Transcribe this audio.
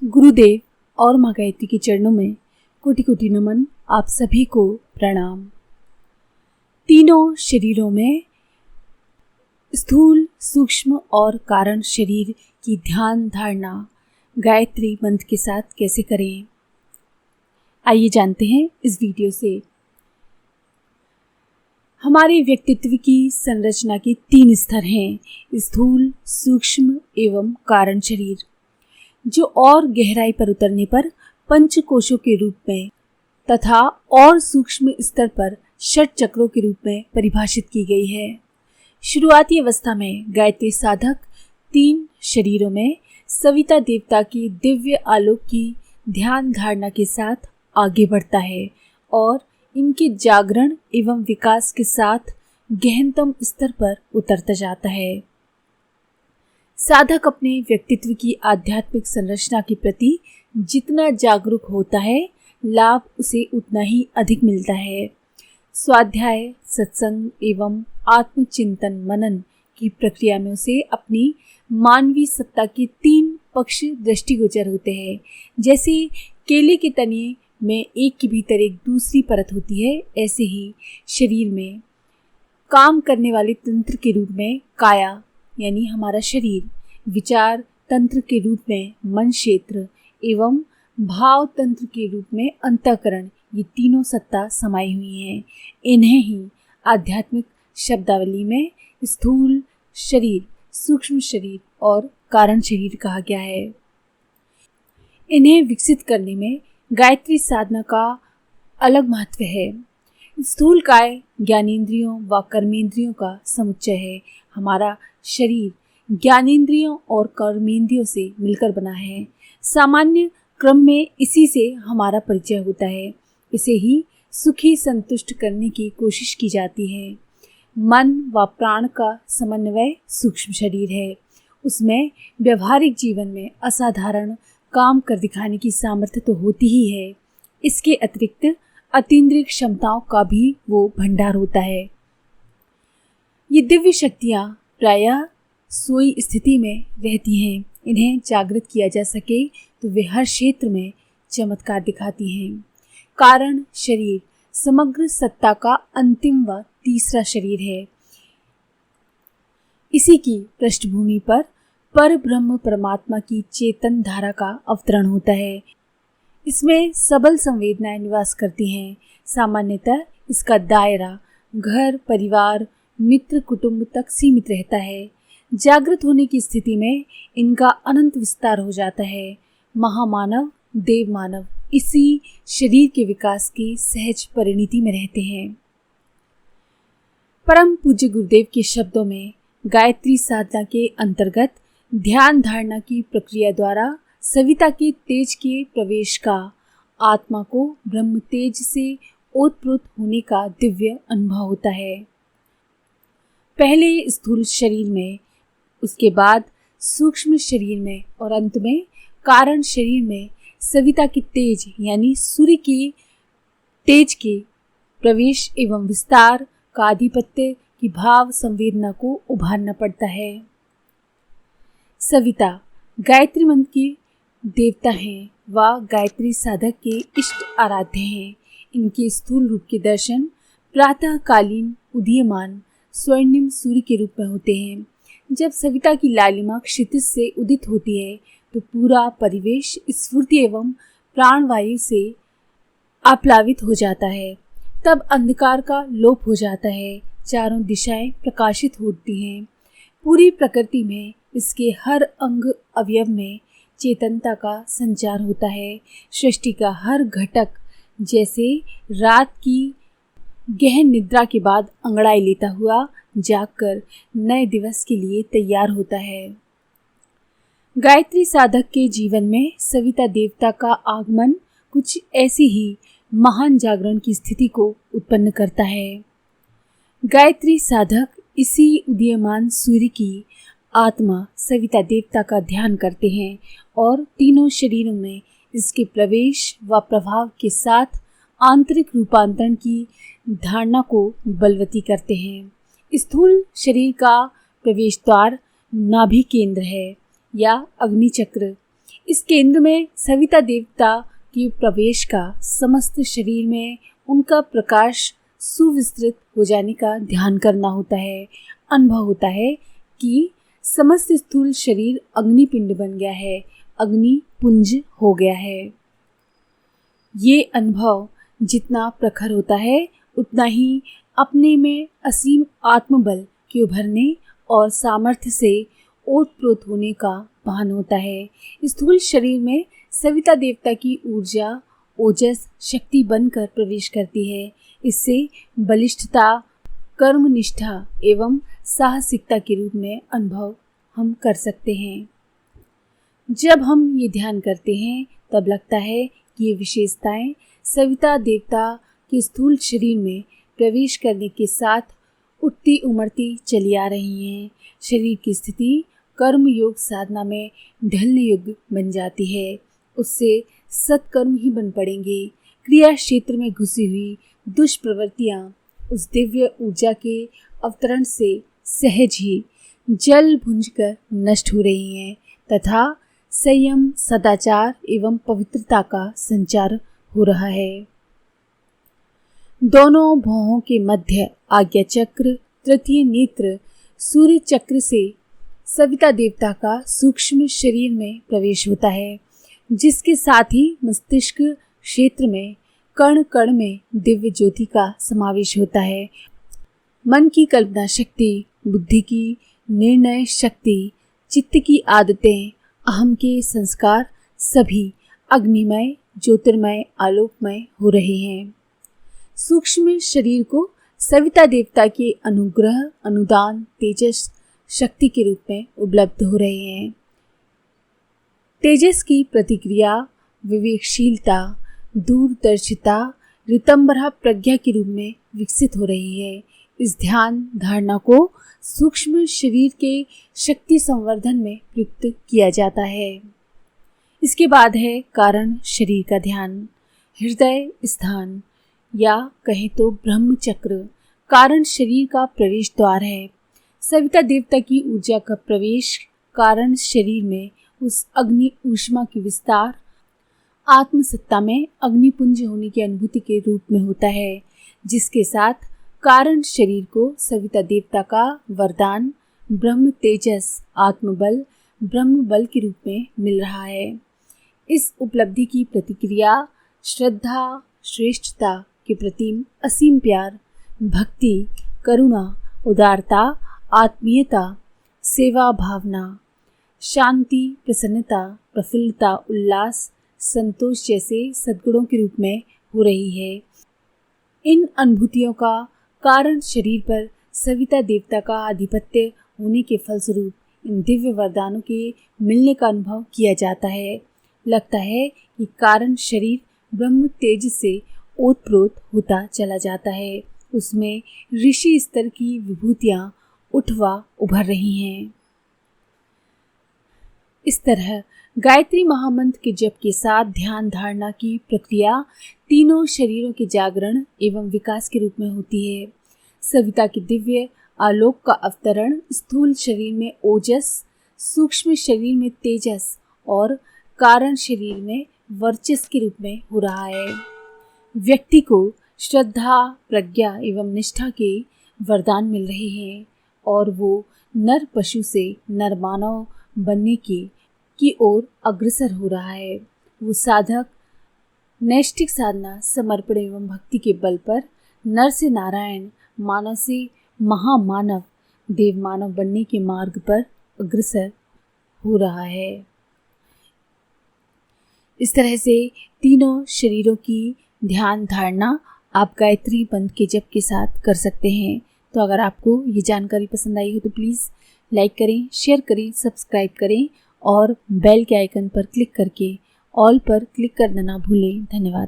गुरुदेव और माँ गायत्री के चरणों में कोटि कोटि नमन। आप सभी को प्रणाम। तीनों शरीरों में स्थूल, सूक्ष्म और कारण शरीर की ध्यान धारणा गायत्री मंत्र के साथ कैसे करें, आइए जानते हैं इस वीडियो से। हमारे व्यक्तित्व की संरचना के 3 स्तर हैं, स्थूल, सूक्ष्म एवं कारण शरीर, जो और गहराई पर उतरने पर पंच कोशों के रूप में तथा और सूक्ष्म स्तर पर षट चक्रों के रूप में परिभाषित की गई है। शुरुआती अवस्था में गायत्री साधक 3 शरीरों में सविता देवता की दिव्य आलोक की ध्यान धारणा के साथ आगे बढ़ता है और इनके जागरण एवं विकास के साथ गहनतम स्तर पर उतरता जाता है। साधक अपने व्यक्तित्व की आध्यात्मिक संरचना के प्रति जितना जागरूक होता है, लाभ उसे उतना ही अधिक मिलता है। स्वाध्याय, सत्संग एवं आत्मचिंतन मनन की प्रक्रिया में उसे अपनी मानवीय सत्ता के 3 पक्ष दृष्टिगोचर होते हैं। जैसे केले के तने में एक के भीतर एक दूसरी परत होती है, ऐसे ही शरीर में काम करने वाले तंत्र के रूप में काया यानी हमारा शरीर, विचार तंत्र के रूप में मन क्षेत्र एवं भाव तंत्र के रूप में अंतःकरण, ये तीनों सत्ता समाई हुई हैं। इन्हें ही आध्यात्मिक शब्दावली में स्थूल शरीर, सूक्ष्म शरीर और कारण शरीर कहा गया है। इन्हें विकसित करने में गायत्री साधना का अलग महत्व है। स्थूल काय ज्ञानेंद्रियों व कर्मेंद्रियों का समुच्चय है। हमारा शरीर ज्ञानेंद्रियों और कर्मेंद्रियों से मिलकर बना है। सामान्य क्रम में इसी से हमारा परिचय होता है। इसे ही सुखी संतुष्ट करने की कोशिश की जाती है। मन व प्राण का समन्वय सूक्ष्म शरीर है। उसमें व्यवहारिक जीवन में असाधारण काम कर दिखाने की सामर्थ्य तो होती ही है। इसके अतिरिक्त अतीन्द्रिय क्षमताओं का भी वो भंडार होता है। ये दिव्य शक्तियाँ प्रायः सोई स्थिति में रहती हैं। इन्हें जागृत किया जा सके तो वे हर क्षेत्र में चमत्कार दिखाती हैं। कारण शरीर समग्र सत्ता का अंतिम व तीसरा शरीर है। इसी की पृष्ठभूमि पर ब्रह्म परमात्मा की चेतन धारा का अवतरण होता है। इसमें सबल संवेदनाएं निवास करती हैं। सामान्यतः इसका दायरा घर, परिवार, मित्र, कुटुंब तक सीमित रहता है। जागृत होने की स्थिति में इनका अनंत विस्तार हो जाता है। महामानव, देव मानव इसी शरीर के विकास की सहज परिणति में रहते हैं। परम पूज्य गुरुदेव के शब्दों में गायत्री साधना के अंतर्गत ध्यान धारणा की प्रक्रिया द्वारा सविता के तेज के प्रवेश का, आत्मा को ब्रह्म तेज से ओतप्रोत होने का दिव्य अनुभव होता है। पहले स्थूल शरीर में, उसके बाद सूक्ष्म शरीर में और अंत में कारण शरीर में सविता के तेज यानी सूर्य के तेज के प्रवेश एवं विस्तार का आधिपत्य की भाव संवेदना को उभारना पड़ता है। सविता गायत्री मंत्र की देवता हैं व गायत्री साधक के इष्ट आराध्य हैं। इनके स्थूल रूप के दर्शन प्रातःकालीन उदीयमान स्वर्णिम सूर्य के रूप में होते हैं। जब सविता की लालिमा क्षितिज से उदित होती है तो पूरा परिवेश स्फूर्ति एवं प्राणवायु से आप्लावित हो जाता है। तब अंधकार का लोप हो जाता है, चारों दिशाएं प्रकाशित होती हैं। पूरी प्रकृति में इसके हर अंग अवयव में चेतनता का संचार होता है। सृष्टि का हर घटक जैसे रात की गहन निद्रा के बाद अंगड़ाई लेता हुआ जागकर नए दिवस के लिए तैयार होता है। गायत्री साधक के जीवन में सविता देवता का आगमन कुछ ऐसी ही महान जागरण की स्थिति को उत्पन्न करता है। गायत्री साधक इसी उदीयमान सूर्य की आत्मा सविता देवता का ध्यान करते हैं और तीनों शरीरों में इसके प्रवेश व प्रभाव के साथ आंतरिक रूपांतरण की धारणा को बलवती करते हैं। स्थूल शरीर का प्रवेश द्वार नाभि केंद्र है या अग्नि चक्र, इस केंद्र में सविता देवता के प्रवेश का समस्त शरीर में उनका प्रकाश सुविस्तृत हो जाने का ध्यान करना होता है। अनुभव होता है कि समस्त स्थूल शरीर अग्निपिंड बन गया है, अग्नि पुंज हो गया है। ये अनुभव जितना प्रखर होता है उतना ही अपने में असीम आत्मबल के उभरने और सामर्थ्य से ओतप्रोत होने का भान होता है। स्थूल शरीर में सविता देवता की ऊर्जा ओजस शक्ति बनकर प्रवेश करती है। इससे बलिष्ठता, कर्मनिष्ठा एवं साहसिकता के रूप में अनुभव हम कर सकते हैं। जब हम ये ध्यान करते हैं तब लगता है कि ये विशेषताएं सविता देवता के स्थूल शरीर में प्रवेश करने के साथ उठती उमड़ती चली आ रही हैं। शरीर की स्थिति कर्म योग साधना में ढलने योग्य बन जाती है। उससे सत्कर्म ही बन पड़ेंगे। क्रिया क्षेत्र में घुसी हुई दुष्प्रवृत्तियां उस दिव्य ऊर्जा के अवतरण से सहज ही जल भुंजकर नष्ट हो रही हैं तथा संयम, सदाचार एवं पवित्रता का संचार हो रहा है। दोनों भौहों के मध्य आज्ञा चक्र, तृतीय नेत्र सूर्य चक्र से सविता देवता का सूक्ष्म शरीर में प्रवेश होता है, जिसके साथ ही मस्तिष्क क्षेत्र में कण कण में दिव्य ज्योति का समावेश होता है। मन की कल्पना शक्ति, बुद्धि की निर्णय शक्ति, चित्त की आदतें, अहम के संस्कार सभी अग्निमय, ज्योतिर्मय, आलोकमय हो रहे हैं। सूक्ष्म शरीर को सविता देवता के अनुग्रह, अनुदान, तेजस शक्ति के रूप में उपलब्ध हो रहे हैं। तेजस की प्रतिक्रिया विवेकशीलता, दूरदर्शिता, ऋतंभरा प्रज्ञा के रूप में विकसित हो रही है। इस ध्यान धारणा को सूक्ष्म शरीर के शक्ति संवर्धन में प्रयुक्त किया जाता है। इसके बाद है कारण शरीर का ध्यान। हृदय स्थान या कहें तो ब्रह्म चक्र कारण शरीर का प्रवेश द्वार है। सविता देवता की ऊर्जा का प्रवेश कारण शरीर में उस अग्नि ऊष्मा की विस्तार, आत्मसत्ता में अग्निपुंज होने की अनुभूति के रूप में होता है, जिसके साथ कारण शरीर को सविता देवता का वरदान ब्रह्म तेजस, आत्मबल, ब्रह्म बल के रूप में मिल रहा है। इस उपलब्धि की प्रतिक्रिया श्रद्धा, श्रेष्ठता के प्रति असीम प्यार, भक्ति, करुणा, उदारता, आत्मीयता, सेवा भावना, शांति, प्रसन्नता, प्रफुल्लता, उल्लास, संतोष जैसे सद्गुणों के रूप में हो रही है। इन अनुभूतियों का कारण शरीर पर सविता देवता का आधिपत्य होने के फलस्वरूप इन दिव्य वरदानों के मिलने का अनुभव किया जाता है। लगता है कि कारण शरीर ब्रह्म तेज से ओतप्रोत होता चला जाता है। उसमें ऋषि स्तर की विभूतियां उठवा उभर रही हैं। इस तरह गायत्री महामंत्र के जप के साथ ध्यान धारणा की प्रक्रिया तीनों शरीरों के जागरण एवं विकास के रूप में होती है। सविता के दिव्य आलोक का अवतरण स्थूल शरीर में ओजस, सूक्ष्म शरीर में तेजस और कारण शरीर में वर्चस्व के रूप में हो रहा है। व्यक्ति को श्रद्धा, प्रज्ञा एवं निष्ठा के वरदान मिल रहे हैं और वो नर पशु से नर मानव बनने की ओर अग्रसर हो रहा है। वो साधक नैष्ठिक साधना, समर्पण एवं भक्ति के बल पर नर से नारायण, मानव से महामानव, देव मानव बनने के मार्ग पर अग्रसर हो रहा है। इस तरह से तीनों शरीरों की ध्यान धारणा आप गायत्री मंत्र के जप के साथ कर सकते हैं। तो अगर आपको ये जानकारी पसंद आई हो तो प्लीज़ लाइक करें, शेयर करें, सब्सक्राइब करें और बेल के आइकन पर क्लिक करके ऑल पर क्लिक करना ना भूलें। धन्यवाद।